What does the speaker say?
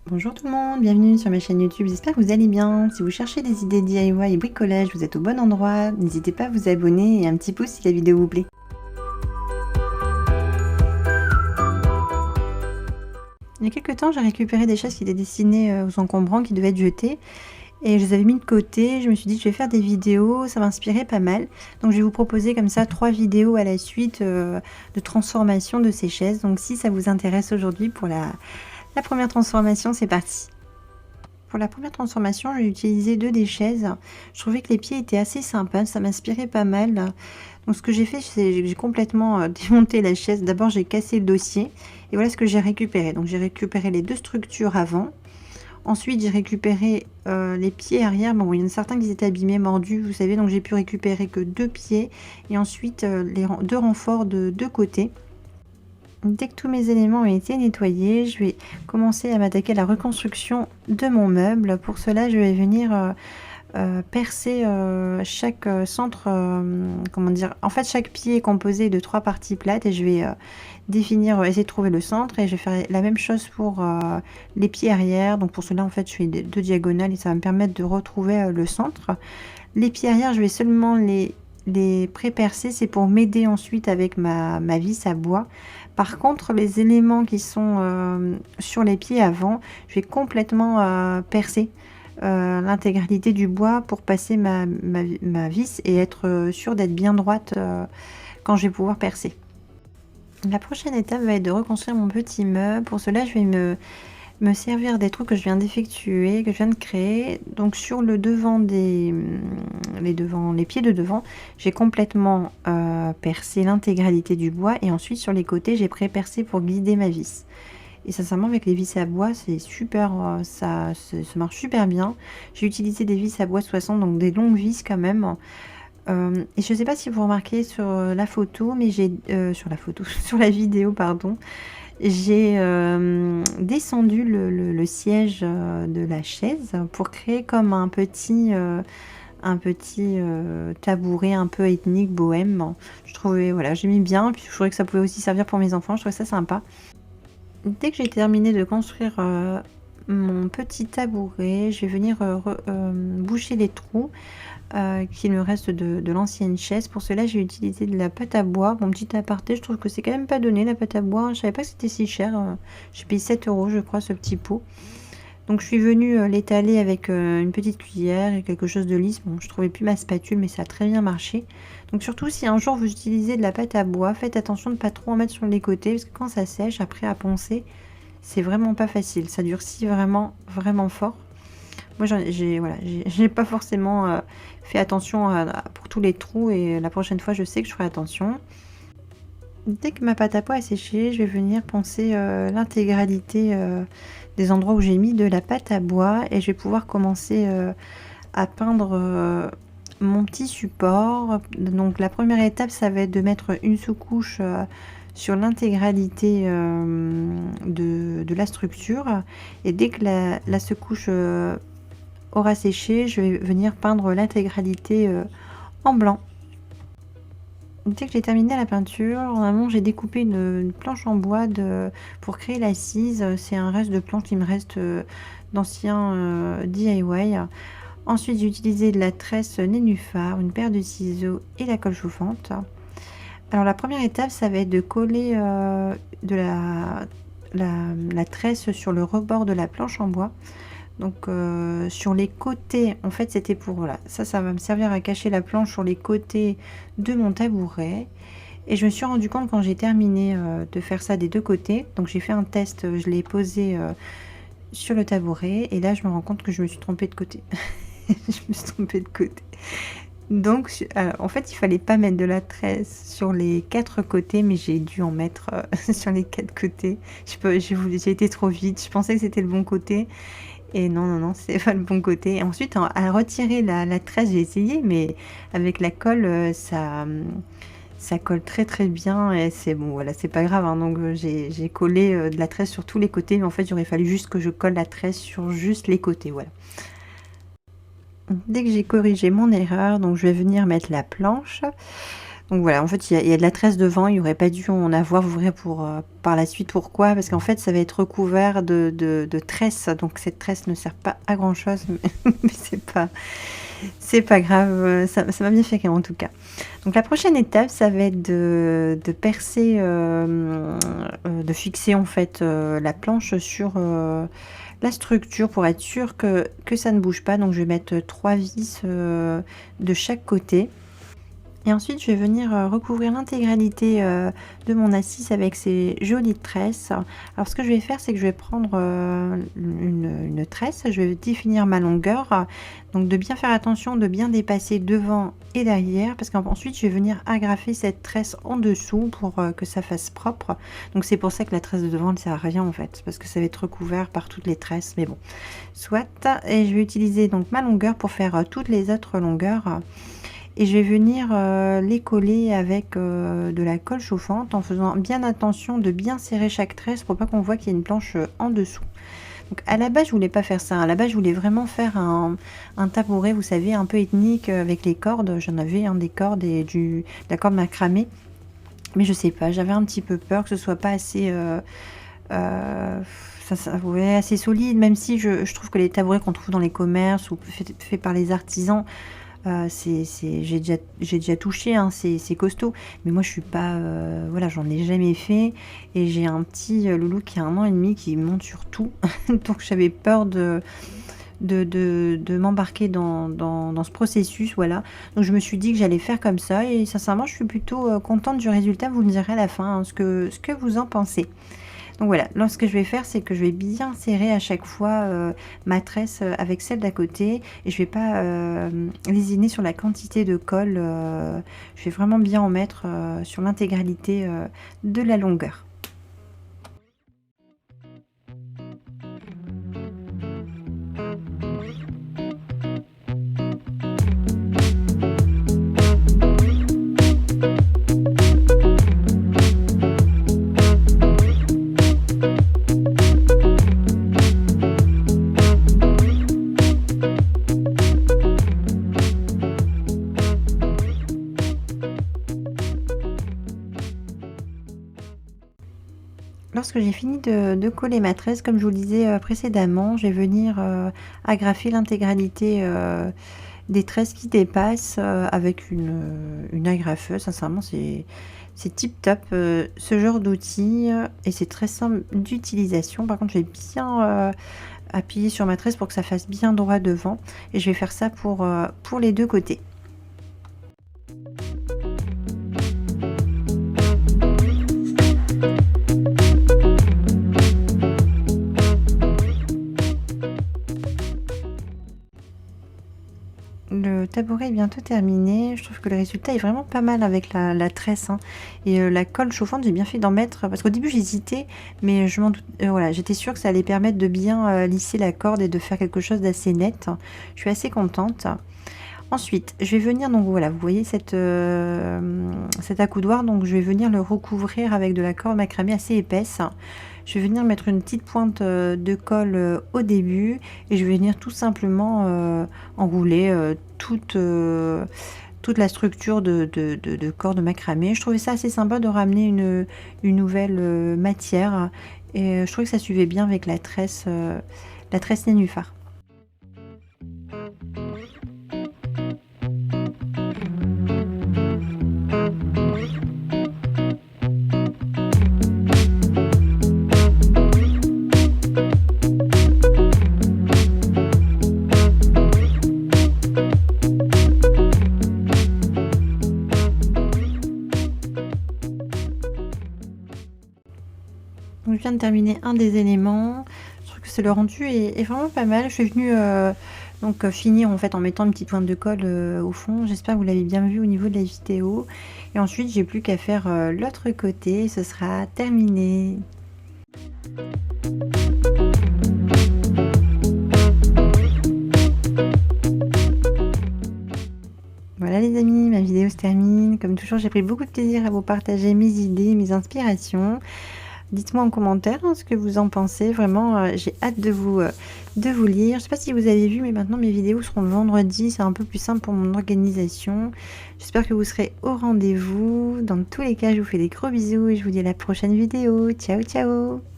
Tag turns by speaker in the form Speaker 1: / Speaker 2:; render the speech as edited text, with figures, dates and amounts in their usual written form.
Speaker 1: Bonjour tout le monde, bienvenue sur ma chaîne YouTube, j'espère que vous allez bien. Si vous cherchez des idées DIY et bricolage, vous êtes au bon endroit. N'hésitez pas à vous abonner et un petit pouce si la vidéo vous plaît. Il y a quelques temps, j'ai récupéré des chaises qui étaient destinées aux encombrants qui devaient être jetées. Et je les avais mis de côté, je me suis dit je vais faire des vidéos, ça m'inspirait pas mal. Donc je vais vous proposer comme ça 3 vidéos à la suite de transformation de ces chaises. Donc si ça vous intéresse aujourd'hui pour la première transformation, c'est parti. Pour la première transformation, j'ai utilisé 2 des chaises. Je trouvais que les pieds étaient assez sympas, ça m'inspirait pas mal. Donc ce que j'ai fait, c'est que j'ai complètement démonté la chaise. D'abord, j'ai cassé le dossier et voilà ce que j'ai récupéré. Donc j'ai récupéré les 2 structures avant. Ensuite, j'ai récupéré les pieds arrière. Bon, il y en a certains qui étaient abîmés, mordus, vous savez. Donc j'ai pu récupérer que 2 pieds et ensuite les 2 renforts de 2 côtés. Dès que tous mes éléments ont été nettoyés, je vais commencer à m'attaquer à la reconstruction de mon meuble. Pour cela, je vais venir percer chaque centre, comment dire, en fait chaque pied est composé de 3 parties plates et je vais définir, essayer de trouver le centre et je vais faire la même chose pour les pieds arrière. Donc pour cela en fait je fais 2 diagonales et ça va me permettre de retrouver le centre. Les pieds arrière, je vais seulement les pré-percer, c'est pour m'aider ensuite avec ma vis à bois. Par contre, les éléments qui sont sur les pieds avant, je vais complètement percer l'intégralité du bois pour passer ma vis et être sûre d'être bien droite quand je vais pouvoir percer. La prochaine étape va être de reconstruire mon petit meuble. Pour cela, je vais me servir des trous que je viens d'effectuer, que je viens de créer. Donc sur le devant les pieds de devant, j'ai complètement percé l'intégralité du bois et ensuite sur les côtés, j'ai pré-percé pour guider ma vis. Et sincèrement, avec les vis à bois, c'est super, ça marche super bien. J'ai utilisé des vis à bois 60, donc des longues vis quand même. Et je ne sais pas si vous remarquez sur la photo, mais j'ai sur la photo, sur la vidéo, pardon. J'ai descendu le siège de la chaise pour créer comme un petit tabouret un peu ethnique bohème. Je trouvais, voilà, j'ai mis bien, puis je trouvais que ça pouvait aussi servir pour mes enfants, je trouvais ça sympa. Dès que j'ai terminé de construire mon petit tabouret, je vais venir boucher les trous qu'il me reste de l'ancienne chaise. Pour cela, j'ai utilisé de la pâte à bois. Mon petit aparté, je trouve que c'est quand même pas donné la pâte à bois. Je savais pas que c'était si cher. J'ai payé 7 € je crois ce petit pot. Donc je suis venue l'étaler avec une petite cuillère et quelque chose de lisse. Bon, je trouvais plus ma spatule, mais ça a très bien marché. Donc surtout si un jour vous utilisez de la pâte à bois, faites attention de ne pas trop en mettre sur les côtés, parce que quand ça sèche, après à poncer, c'est vraiment pas facile. Ça durcit vraiment, vraiment fort. Moi, j'ai pas forcément fait attention pour tous les trous et la prochaine fois, je sais que je ferai attention. Dès que ma pâte à pois est séchée, je vais venir poncer l'intégralité des endroits où j'ai mis de la pâte à bois et je vais pouvoir commencer à peindre mon petit support. Donc la première étape, ça va être de mettre une sous-couche sur l'intégralité de la structure et dès que la sous-couche aura séché, je vais venir peindre l'intégralité en blanc. Dès que j'ai terminé la peinture, en amont j'ai découpé une planche en bois pour créer l'assise. C'est un reste de planche qui me reste d'anciens DIY. Ensuite j'ai utilisé de la tresse nénuphar, une paire de ciseaux et la colle chauffante. Alors la première étape, ça va être de coller de la tresse sur le rebord de la planche en bois. Donc sur les côtés, en fait c'était pour, voilà, ça va me servir à cacher la planche sur les côtés de mon tabouret. Et je me suis rendu compte quand j'ai terminé de faire ça des 2 côtés, donc j'ai fait un test, je l'ai posé sur le tabouret et là je me rends compte que je me suis trompée de côté. Je me suis trompée de côté. Donc en fait il fallait pas mettre de la tresse sur les 4 côtés, mais j'ai dû en mettre sur les 4 côtés. J'ai été trop vite, je pensais que c'était le bon côté. Et non, c'est pas le bon côté. Et ensuite, à retirer la tresse, j'ai essayé, mais avec la colle, ça colle très très bien. Et c'est bon, voilà, c'est pas grave. Hein, donc j'ai collé de la tresse sur tous les côtés, mais en fait, il aurait fallu juste que je colle la tresse sur juste les côtés, voilà. Dès que j'ai corrigé mon erreur, donc je vais venir mettre la planche. Donc voilà, en fait, il y a de la tresse devant, il y aurait pas dû en avoir. Vous verrez par la suite pourquoi. Parce qu'en fait, ça va être recouvert de tresse. Donc cette tresse ne sert pas à grand chose, mais, mais c'est pas grave. Ça m'a bien fait rire en tout cas. Donc la prochaine étape, ça va être de percer, de fixer en fait la planche sur la structure pour être sûr que ça ne bouge pas. Donc je vais mettre 3 vis de chaque côté. Et ensuite, je vais venir recouvrir l'intégralité de mon assise avec ces jolies tresses. Alors, ce que je vais faire, c'est que je vais prendre une tresse, je vais définir ma longueur. Donc, de bien faire attention, de bien dépasser devant et derrière, parce qu'ensuite, je vais venir agrafer cette tresse en dessous pour que ça fasse propre. Donc, c'est pour ça que la tresse de devant ne sert à rien, en fait, parce que ça va être recouvert par toutes les tresses. Mais bon, soit. Et je vais utiliser donc ma longueur pour faire toutes les autres longueurs. Et je vais venir les coller avec de la colle chauffante en faisant bien attention de bien serrer chaque tresse pour pas qu'on voit qu'il y a une planche en dessous. Donc à la base je voulais pas faire ça, à la base je voulais vraiment faire un tabouret, vous savez, un peu ethnique avec les cordes. J'en avais des cordes et de la corde macramé, mais je sais pas, j'avais un petit peu peur que ce soit pas assez ouais, assez solide, même si je trouve que les tabourets qu'on trouve dans les commerces ou faits par les artisans, j'ai déjà touché, hein, c'est costaud, mais moi je suis pas, voilà, j'en ai jamais fait et j'ai un petit loulou qui a 1 an et demi qui monte sur tout, donc j'avais peur de m'embarquer dans ce processus, voilà. Donc je me suis dit que j'allais faire comme ça et sincèrement je suis plutôt contente du résultat. Vous me direz à la fin hein, ce que vous en pensez. Donc voilà, là ce que je vais faire, c'est que je vais bien serrer à chaque fois ma tresse avec celle d'à côté et je vais pas lésiner sur la quantité de colle. Je vais vraiment bien en mettre sur l'intégralité de la longueur. Lorsque j'ai fini de coller ma tresse, comme je vous le disais précédemment, je vais venir agrafer l'intégralité des tresses qui dépassent avec une agrafeuse. Sincèrement, c'est tip top ce genre d'outil et c'est très simple d'utilisation. Par contre, je vais bien appuyer sur ma tresse pour que ça fasse bien droit devant et je vais faire ça pour les deux côtés. Le tabouret est bientôt terminé. Je trouve que le résultat est vraiment pas mal avec la tresse, hein. Et la colle chauffante, j'ai bien fait d'en mettre parce qu'au début j'hésitais, mais je m'en doute, voilà, j'étais sûre que ça allait permettre de bien lisser la corde et de faire quelque chose d'assez net. Je suis assez contente. Ensuite, je vais venir, donc voilà, vous voyez cet accoudoir, donc je vais venir le recouvrir avec de la corde macramé assez épaisse. Je vais venir mettre une petite pointe de colle au début et je vais venir tout simplement enrouler toute la structure de corde macramé. Je trouvais ça assez sympa de ramener une nouvelle matière et je trouvais que ça suivait bien avec la tresse nénuphar. Donc je viens de terminer un des éléments. Je trouve que c'est le rendu est vraiment pas mal. Je suis venue donc finir en fait en mettant une petite pointe de colle au fond. J'espère que vous l'avez bien vu au niveau de la vidéo. Et ensuite j'ai plus qu'à faire l'autre côté. Ce sera terminé. Voilà les amis, ma vidéo se termine. Comme toujours, j'ai pris beaucoup de plaisir à vous partager mes idées, mes inspirations. Dites-moi en commentaire hein, ce que vous en pensez. Vraiment, j'ai hâte de vous lire. Je sais pas si vous avez vu, mais maintenant mes vidéos seront le vendredi. C'est un peu plus simple pour mon organisation. J'espère que vous serez au rendez-vous. Dans tous les cas, je vous fais des gros bisous et je vous dis à la prochaine vidéo. Ciao, ciao!